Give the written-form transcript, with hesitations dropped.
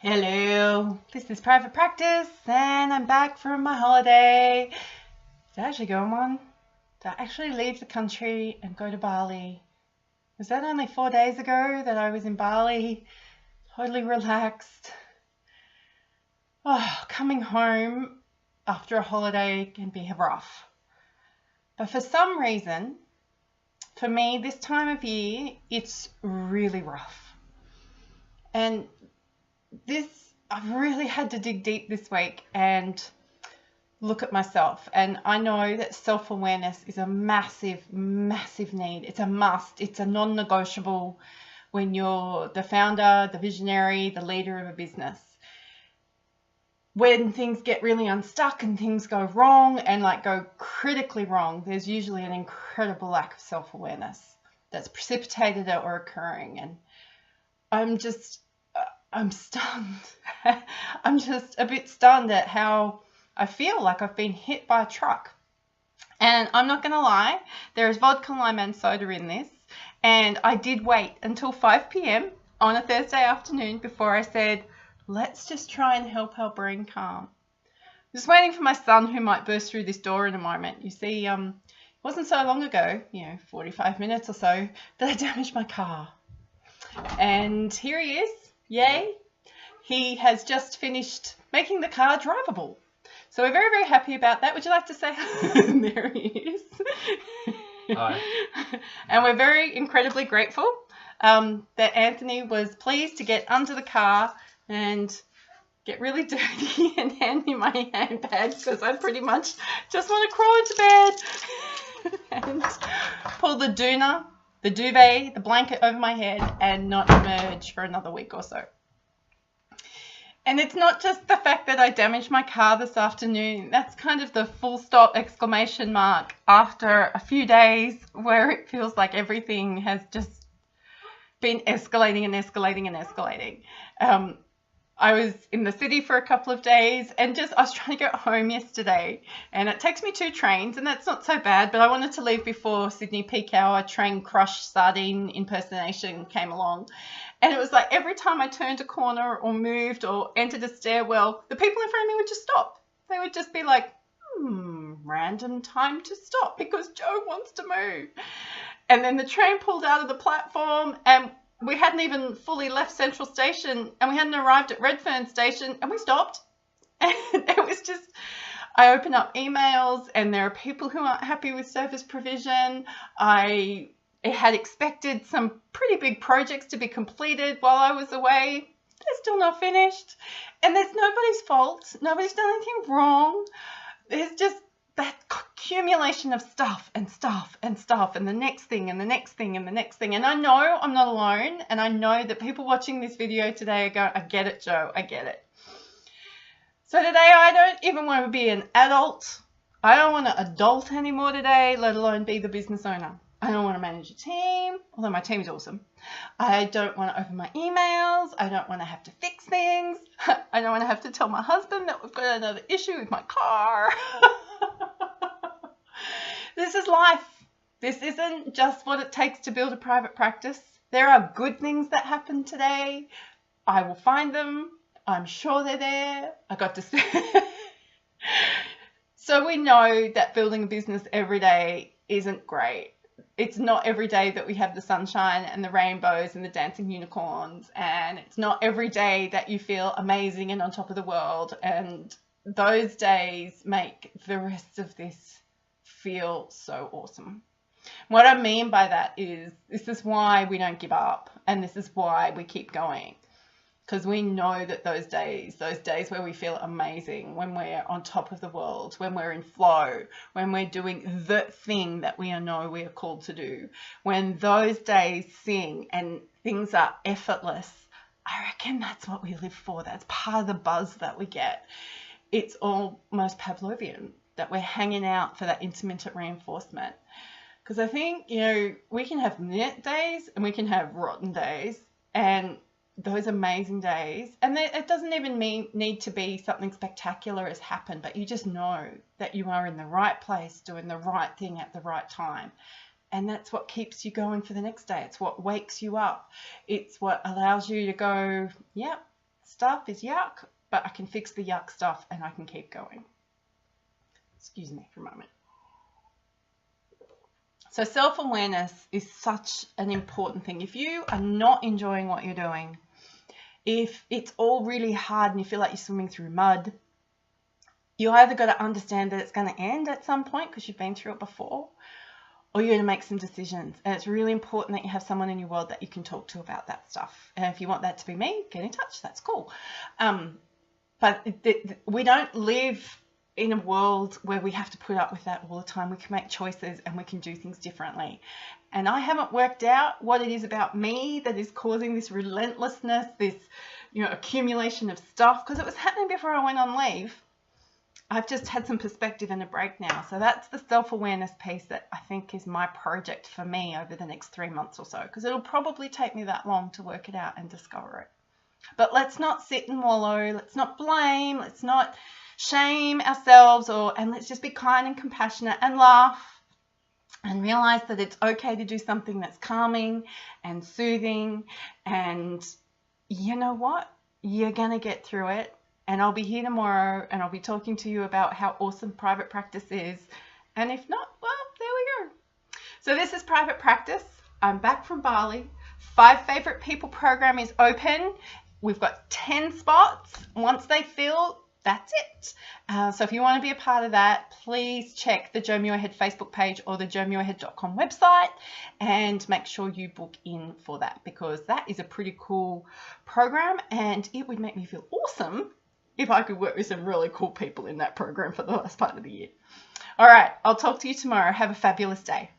Hello, this is Private Practice and I'm back from my holiday. Did I actually go on one? Did I actually leave the country and go to Bali? Was that only 4 days ago that I was in Bali? Totally relaxed. Oh, coming home after a holiday can be rough. But for some reason, for me, this time of year, it's really rough. And I've really had to dig deep this week and look at myself. And I know that self-awareness is a massive, massive need. It's a must. It's a non-negotiable when you're the founder, the visionary, the leader of a business. When things get really unstuck and things go wrong and go critically wrong, there's usually an incredible lack of self-awareness that's precipitated it or occurring. And I'm stunned. I'm just a bit stunned at how I feel like I've been hit by a truck. And I'm not going to lie, there is vodka, lime and soda in this. And I did wait until 5 p.m. on a Thursday afternoon before I said, let's just try and help our brain calm. Just waiting for my son who might burst through this door in a moment. You see, it wasn't so long ago, 45 minutes or so, that I damaged my car. And here he is. Yay, he has just finished making the car drivable. So we're very, very happy about that. Would you like to say there he is? Hi. And we're very incredibly grateful that Anthony was pleased to get under the car and get really dirty and hand me my handbags because I pretty much just want to crawl into bed and pull the doona, the duvet, the blanket over my head and not emerge for another week or so. And it's not just the fact that I damaged my car this afternoon. That's kind of the full stop exclamation mark after a few days where it feels like everything has just been escalating and escalating and escalating. I was in the city for a couple of days and I was trying to get home yesterday and it takes me 2 trains and that's not so bad, but I wanted to leave before Sydney peak hour train crush sardine impersonation came along. And it was like every time I turned a corner or moved or entered a stairwell, the people in front of me would just stop. They would just be like, random time to stop because Joe wants to move. And then the train pulled out of the platform and we hadn't even fully left Central Station and we hadn't arrived at Redfern Station and we stopped. And it was just, I open up emails and there are people who aren't happy with service provision. I had expected some pretty big projects to be completed while I was away. They're still not finished. And there's nobody's fault. Nobody's done anything wrong. There's just that accumulation of stuff and stuff and stuff and the next thing and the next thing and the next thing. And I know I'm not alone. And I know that people watching this video today are going, I get it, Joe. I get it. So today I don't even want to be an adult. I don't want to adult anymore today, let alone be the business owner. I don't want to manage a team, although my team is awesome. I don't want to open my emails. I don't want to have to fix things. I don't want to have to tell my husband that we've got another issue with my car. This is life. This isn't just what it takes to build a private practice. There are good things that happen today. I will find them. I'm sure they're there. I got to So we know that building a business every day isn't great. It's not every day that we have the sunshine and the rainbows and the dancing unicorns, and it's not every day that you feel amazing and on top of the world, and those days make the rest of this feel so awesome. What I mean by that is this is why we don't give up and this is why we keep going. Because we know that those days where we feel amazing, when we're on top of the world, when we're in flow, when we're doing the thing that we know we are called to do, when those days sing and things are effortless, I reckon that's what we live for. That's part of the buzz that we get. It's almost Pavlovian that we're hanging out for that intermittent reinforcement. Because I think, we can have minute days and we can have rotten days and those amazing days, and it doesn't even need to be something spectacular has happened, but you just know that you are in the right place doing the right thing at the right time, and that's what keeps you going for the next day. It's what wakes you up. It's what allows you to go, yep, stuff is yuck, but I can fix the yuck stuff and I can keep going. Excuse me for a moment. So self-awareness is such an important thing. If you are not enjoying what you're doing, if it's all really hard and you feel like you're swimming through mud, you either got to understand that it's going to end at some point because you've been through it before, or you're going to make some decisions. And it's really important that you have someone in your world that you can talk to about that stuff. And if you want that to be me, get in touch. That's cool. But we don't live in a world where we have to put up with that all the time. We can make choices and we can do things differently. And I haven't worked out what it is about me that is causing this relentlessness, this, accumulation of stuff, because it was happening before I went on leave. I've just had some perspective and a break now. So that's the self-awareness piece that I think is my project for me over the next 3 months or so, because it'll probably take me that long to work it out and discover it. But let's not sit and wallow. Let's not blame. Let's not shame ourselves, and let's just be kind and compassionate and laugh and realize that it's okay to do something that's calming and soothing. And you know what? You're going to get through it. And I'll be here tomorrow and I'll be talking to you about how awesome private practice is. And if not, well, there we go. So this is private practice. I'm back from Bali. 5 Favorite People program is open. We've got 10 spots. Once they fill, that's it. So if you want to be a part of that, please check the Jo Muirhead Facebook page or the jomuirhead.com website and make sure you book in for that, because that is a pretty cool program and it would make me feel awesome if I could work with some really cool people in that program for the last part of the year. All right, I'll talk to you tomorrow. Have a fabulous day.